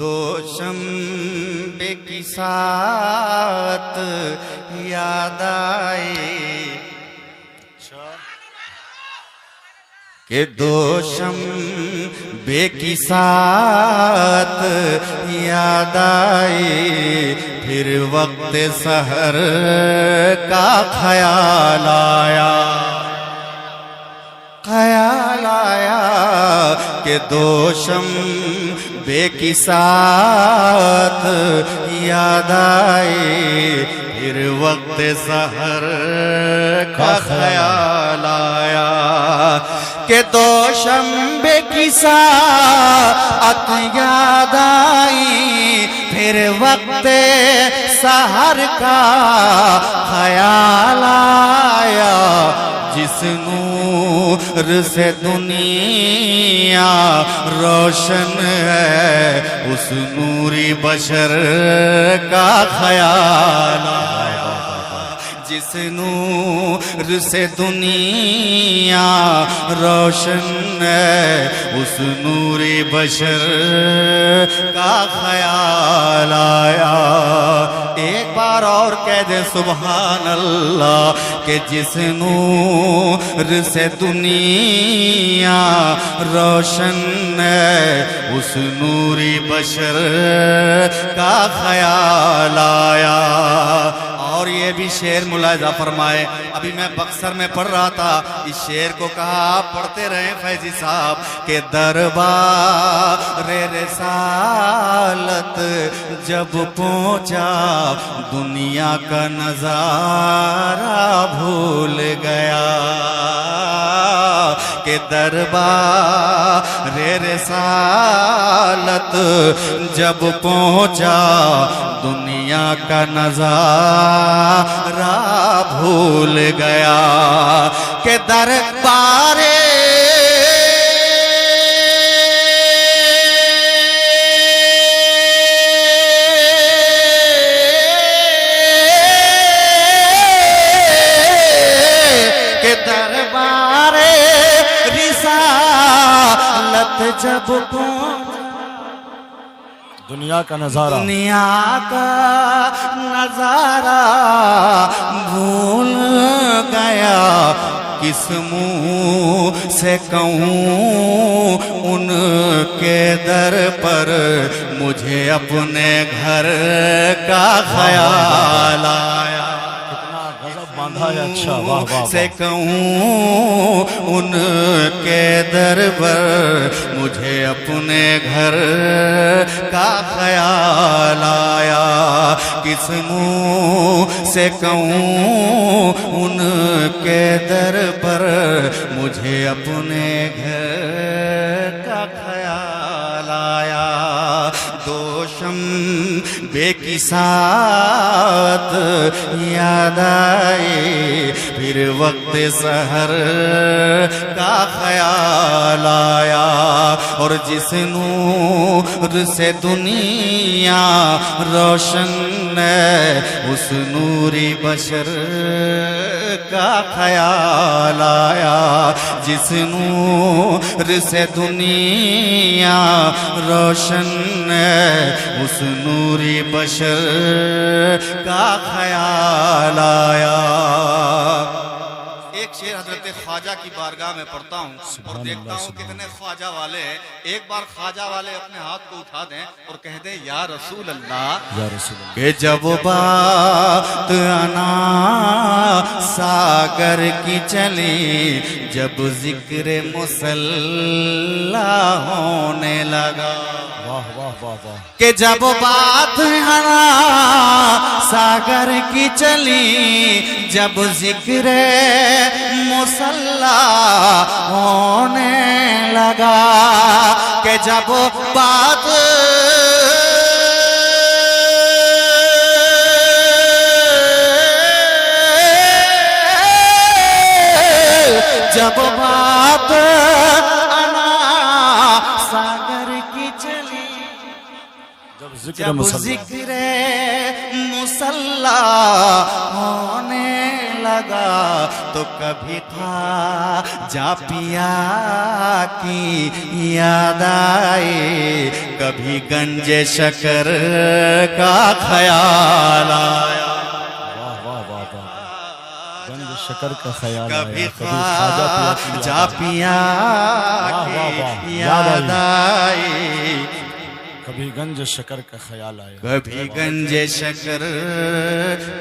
दो शम्बे की साथ याद आए कि दो शम्बे की साथ याद आए, फिर वक्त सहर का ख्याल आया, ख्याल आया कि दो शम्बे की साथ याद आए, फिर वक्त सहर का ख्याल आया कि दो शम्बे की साथ याद आई, फिर वक्त सहर का ख्याल आया। जिस नूर से दुनिया रोशन है, उस नूरी बशर का ख्याल आया। जिस नूर से दुनिया रोशन है, उस नूरी बशर का ख्याल आया। एक बार और कह दे सुभान अल्लाह कि जिस नूर से दुनिया रोशन है, उस नूरी बशर का ख्याल आया। और ये भी शेर मुलाहिजा फरमाए, अभी मैं बक्सर में पढ़ रहा था, इस शेर को कहा आप पढ़ते रहे फैजी साहब के दरबार रिसालत जब पहुंचा, दुनिया का नजारा भूल गया। के दरबार रिसालत जब पहुंचा, दुनिया का नजारा भूल गया। के दरबार जब दुनिया का नजारा, दुनिया का नजारा भूल गया। किस मुंह से कहूँ उनके दर पर, मुझे अपने घर का ख्याल आया। बांधा है, अच्छा वाह वाह। से कहूँ उनके दर पर, मुझे अपने घर का ख्याल आया। किस मुँह से कहूँ उनके दर पर, मुझे अपने घर का ख्याल आया। दो शम्बे की साथ याद आए, फिर वक्त सहर का ख्याल आया। और जिस नूर से दुनिया रोशन है, उस नूरी बशर का ख्याल आया। जिस नूर से दुनिया रोशन है, उस नूरी बशर का ख्याल आया। एक शेर हजरत ख्वाजा की बारगाह में पढ़ता हूँ और देखता हूँ कितने ख्वाजा वाले हैं। एक बार ख्वाजा वाले अपने हाथ को उठा दें और कह दें या रसूल अल्लाह। या रसूल अल्लाह। कि जब बात अना सागर की चली, जब जिक्र मुसल्ला होने लगा। वाह वाह वाह वाह। कि जब बात हना सागर की चली, जब जिक्र मुसल्ला होने लगा। कि जब बात जब बात अना सागर की चली, जब जिक्र मुसल्ला होने लगा तो कभी ख्वाजा पिया की याद आए, कभी गंजे शकर का ख्याल आया। वाह वाह वाह वाह, गंज शकर का ख्याल कभी आया, ख्वाजा ख्वाजा पिया वाह, वाह, वाह, की याद याद आई, कभी गंज शकर का ख्याल आया, कभी गंजे शकर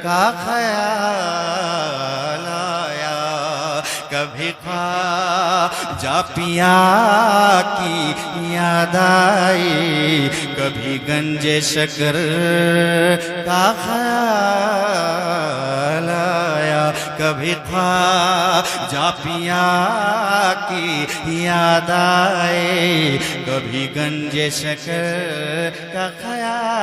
का ख्याल आया, कभी ख्वाजा पिया की याद आई, कभी गंजे शकर का ख्याल आया, कभी ख्वाजा पिया की याद आए, कभी गंजे शकर का ख्याल